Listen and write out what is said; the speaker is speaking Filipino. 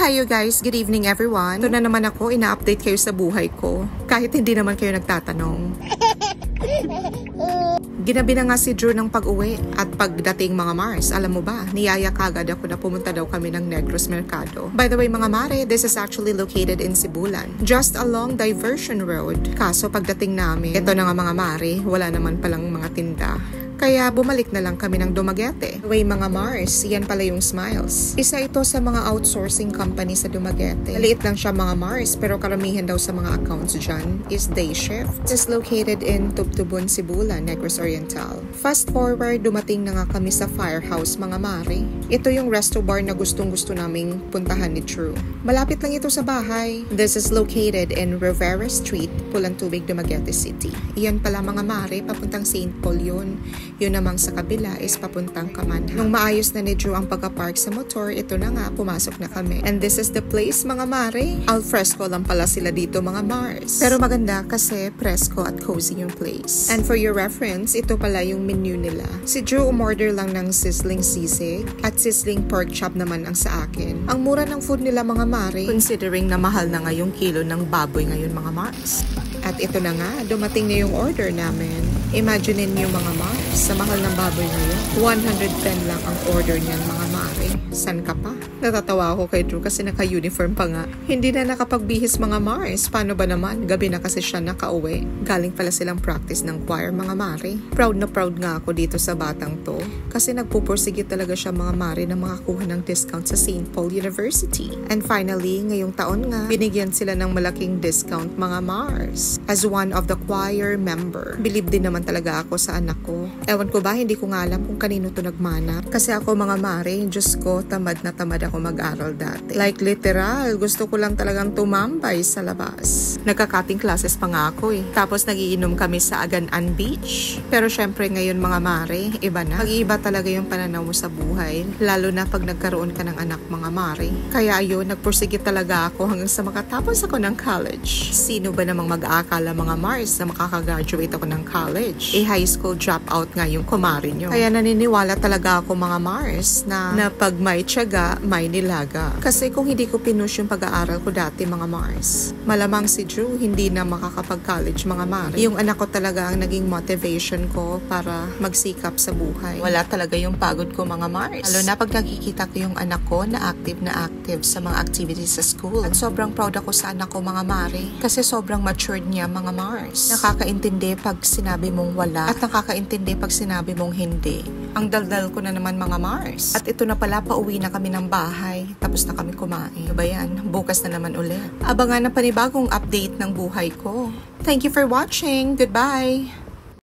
Hi you guys, good evening everyone. Ito na naman ako, ina-update kayo sa buhay ko. Kahit hindi naman kayo nagtatanong. Ginabi na nga si Drew ng pag-uwi at pagdating mga Mars, alam mo ba, niyaya kagad ako na pumunta daw kami ng Negros Mercado. By the way mga mare, this is actually located in Sibulan, just along Diversion Road. Kaso pagdating namin, ito na nga mga mare, wala naman palang mga tinda. Kaya bumalik na lang kami ng Dumaguete. Way mga Mars, yan pala yung Smiles. Isa ito sa mga outsourcing company sa Dumaguete. Maliit lang siya mga Mars, pero karamihan daw sa mga accounts dyan is day shift. It is located in Tubtubon, Sibulan, Negros Oriental. Fast forward, dumating na nga kami sa Firehouse mga mare. Ito yung resto bar na gustong-gusto naming puntahan ni Drew. Malapit lang ito sa bahay. This is located in Rivera Street, Pulang Tubig, Dumaguete City. Iyan pala mga mare, papuntang St. Paul yun. Yun namang sa kabila is papuntang Kamanha. Nung maayos na ni Drew ang pagka-park sa motor, ito na nga, pumasok na kami. And this is the place, mga mare. Al fresco lang pala sila dito, mga Mars. Pero maganda kasi fresco at cozy yung place. And for your reference, ito pala yung menu nila. Si Drew umorder lang ng sizzling sisig at sizzling pork chop naman ang sa akin. Ang mura ng food nila, mga mare, considering na mahal na nga yung kilo ng baboy ngayon, mga Mars. At ito na nga, dumating na yung order namin. Imagine niyo mga Mars, sa mahal ng baboy ngayon, 110 lang ang order niyan mga mare. San ka pa? Natatawa ako kay Drew kasi naka-uniform pa nga. Hindi na nakapagbihis mga Mars. Paano ba naman? Gabi na kasi siya nakauwi. Galing pala silang practice ng choir mga mare. Proud na proud nga ako dito sa batang to. Kasi nagpupursige talaga siya mga mare na makakuha ng discount sa St. Paul University. And finally, ngayong taon nga, binigyan sila ng malaking discount mga Mars. As one of the choir member. Believe din naman talaga ako sa anak ko. Ewan ko ba, hindi ko nga alam kung kanino to nagmana. Kasi ako mga mare, Diyos ko, tamad na tamad ako mag-aral dati. Like literal, gusto ko lang talagang tumambay sa labas. Nagka-cutting classes pa nga ako eh. Tapos nagiinom kami sa Aganan Beach. Pero syempre ngayon mga mare, iba na. Mag-iiba talaga yung pananaw mo sa buhay. Lalo na pag nagkaroon ka ng anak mga mare. Kaya ayun, nagpursige talaga ako hanggang sa makatapos ako ng college. Sino ba namang mag-aakala mga Mars na makakagraduate ako ng college? High school dropout nga yung kumari nyo. Kaya naniniwala talaga ako mga Mars na pag may tiyaga, may nilaga. Kasi kung hindi ko pinush yung pag-aaral ko dati mga Mars, malamang si Drew hindi na makakapag-college mga Mars. Yung anak ko talaga ang naging motivation ko para magsikap sa buhay. Wala talaga yung pagod ko mga Mars. Lalo na pag nakikita ko yung anak ko na active sa mga activities sa school. At sobrang proud ako sa anak ko mga Mare. Kasi sobrang matured niya mga Mars. Nakakaintindi pag sinabi mong wala at nakakaintindi pag sinabi mong hindi. Ang daldal ko na naman mga Mars. At ito na pala, pauwi na kami ng bahay. Tapos na kami kumain. Ba yan? Bukas na naman ulit. Abangan na panibagong update ng buhay ko. Thank you for watching. Goodbye!